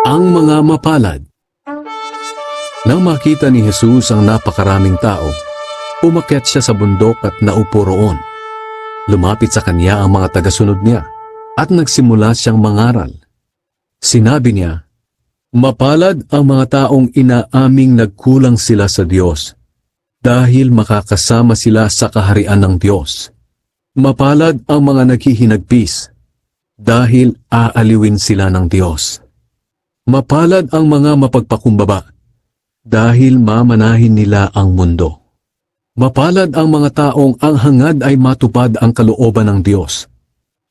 Ang mga mapalad. Nang makita ni Jesus ang napakaraming tao, umakyat siya sa bundok at naupo roon. Lumapit sa kanya ang mga tagasunod niya at nagsimula siyang mangaral. Sinabi niya, "Mapalad ang mga taong inaaming nagkulang sila sa Diyos, dahil makakasama sila sa kaharian ng Diyos. Mapalad ang mga naghihinagpis, dahil aaliwin sila ng Diyos. Mapalad ang mga mapagpakumbaba, dahil mamanahin nila ang mundo. Mapalad ang mga taong ang hangad ay matupad ang kalooban ng Diyos,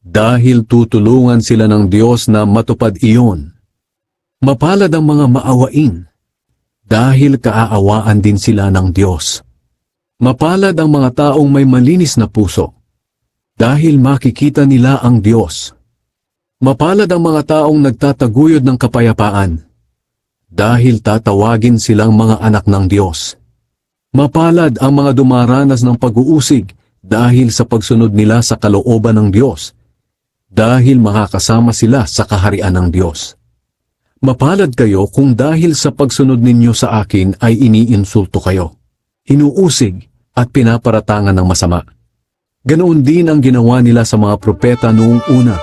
dahil tutulungan sila ng Diyos na matupad iyon. Mapalad ang mga maawain, dahil kaaawaan din sila ng Diyos. Mapalad ang mga taong may malinis na puso, dahil makikita nila ang Diyos. Mapalad ang mga taong nagtataguyod ng kapayapaan, dahil tatawagin silang mga anak ng Diyos. Mapalad ang mga dumaranas ng pag-uusig dahil sa pagsunod nila sa kalooban ng Diyos, dahil makakasama sila sa kaharian ng Diyos. Mapalad kayo kung dahil sa pagsunod ninyo sa akin ay iniinsulto kayo, inuusig at pinaparatangan ng masama. Ganoon din ang ginawa nila sa mga propeta noong una.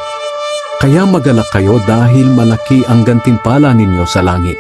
Kaya magalak kayo dahil malaki ang gantimpala ninyo sa langit.